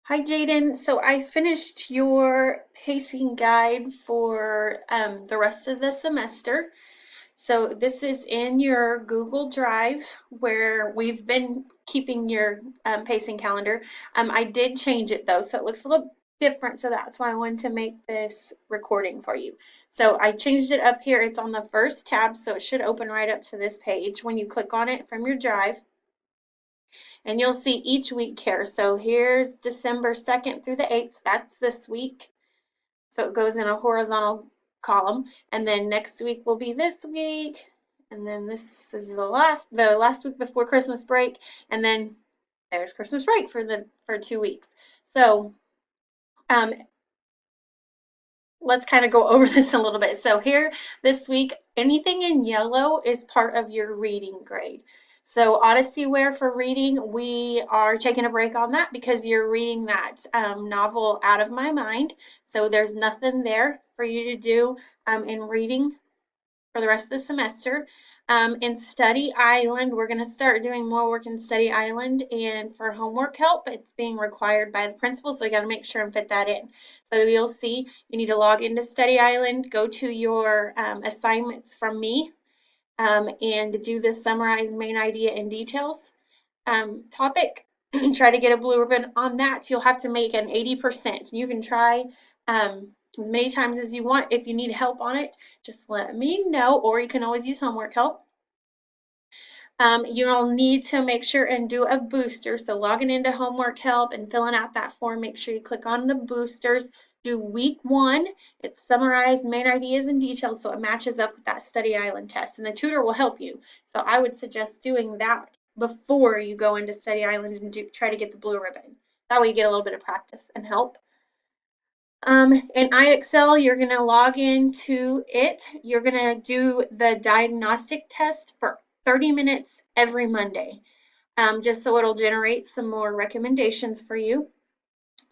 Hi, Jaydon. So I finished your pacing guide for the rest of the semester. So this is in your Google Drive where we've been keeping your pacing calendar. I did change it though, so it looks a little different. So that's why I wanted to make this recording for you. So I changed it up here. It's on the first tab, so it should open right up to this page when you click on it from your drive. And you'll see each week here. So here's December 2nd through the 8th. That's this week. So it goes in a horizontal column. And then next week will be this week. And then this is the last week before Christmas break. And then there's Christmas break for 2 weeks. So um, let's kind of go over this a little bit. So here this week, anything in yellow is part of your reading grade. So Odyssey Ware for reading, we are taking a break on that because you're reading that novel Out of My Mind. So there's nothing there for you to do in reading for the rest of the semester. In Study Island, we're going to start doing more work in Study Island, and for homework help, it's being required by the principal, so we got to make sure and fit that in. So you'll see you need to log into Study Island, go to your assignments from me, and do the summarize main idea and details topic. Try to get a blue ribbon on that. You'll have to make an 80%. You can try as many times as you want. If you need help on it, just let me know, or you can always use homework help. You'll need to make sure and do a booster. So logging into homework help and filling out that form, make sure you click on the boosters. Do week 1. It's summarized main ideas and details so it matches up with that Study Island test. And the tutor will help you. So I would suggest doing that before you go into Study Island and try to get the blue ribbon. That way you get a little bit of practice and help. In iExcel, you're going to log into it. You're going to do the diagnostic test for 30 minutes every Monday, just so it'll generate some more recommendations for you.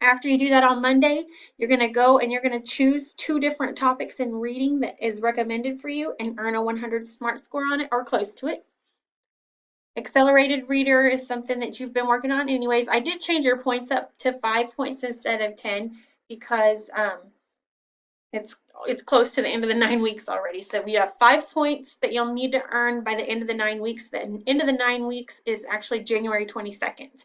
After you do that on Monday, you're going to go and you're going to choose 2 different topics in reading that is recommended for you and earn a 100 SMART score on it or close to it. Accelerated reader is something that you've been working on anyways. I did change your points up to 5 points instead of 10 because it's close to the end of the 9 weeks already. So we have 5 points that you'll need to earn by the end of the 9 weeks. The end of the 9 weeks is actually January 22nd.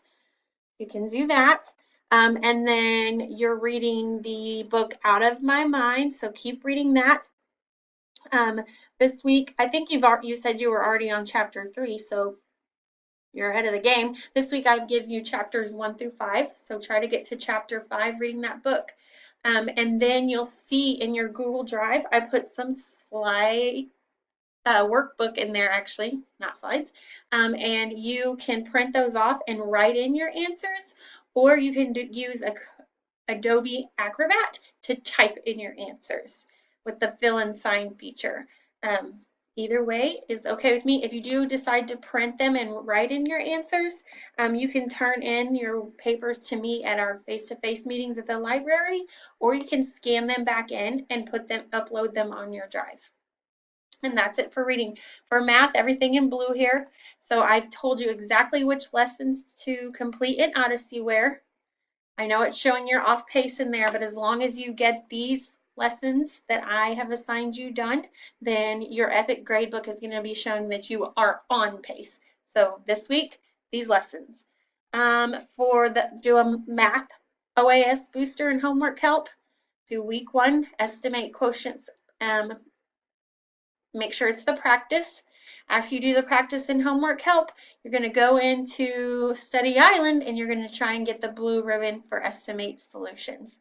You can do that. And then you're reading the book Out of My Mind. So keep reading that. This week, I think you said you were already on chapter 3, so you're ahead of the game. This week I've given you chapters 1 through 5, so try to get to chapter 5 reading that book. And then you'll see in your Google Drive, I put some slide workbook in there actually, not slides. And you can print those off and write in your answers, or you can use Adobe Acrobat to type in your answers with the fill and sign feature. Either way is okay with me. If you do decide to print them and write in your answers, you can turn in your papers to me at our face-to-face meetings at the library, or you can scan them back in and upload them on your drive. And that's it for reading. For math, everything in blue here. So I've told you exactly which lessons to complete in Odyssey Ware. I know it's showing you're off pace in there, but as long as you get these lessons that I have assigned you done, then your EPIC gradebook is going to be showing that you are on pace. So this week, these lessons. Do a math OAS booster and homework help. Do week 1, estimate quotients. Make sure it's the practice. After you do the practice and homework help, you're going to go into Study Island and you're going to try and get the blue ribbon for Estimate Solutions.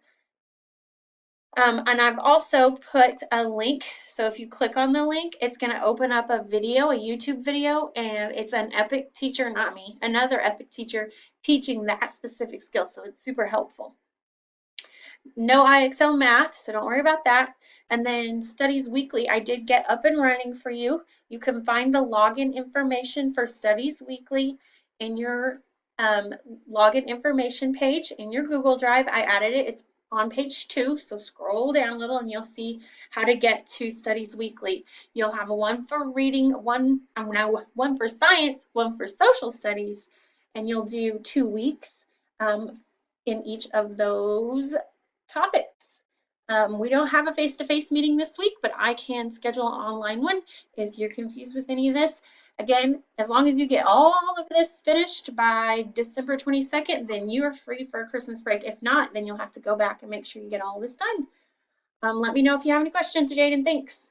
And I've also put a link. So if you click on the link, it's going to open up a video, a YouTube video, and it's an EPIC teacher, not me, another EPIC teacher teaching that specific skill. So it's super helpful. No iExcel math, so don't worry about that. And then Studies Weekly, I did get up and running for you. You can find the login information for Studies Weekly in your login information page in your Google Drive. I added it. It's on page 2, so scroll down a little and you'll see how to get to Studies Weekly. You'll have one for reading, one for science, one for social studies, and you'll do 2 weeks. in each of those topics. We don't have a face-to-face meeting this week, but I can schedule an online one if you're confused with any of this. Again, as long as you get all of this finished by December 22nd, then you are free for a Christmas break. If not, then you'll have to go back and make sure you get all this done. Let me know if you have any questions, Jaydon. Thanks.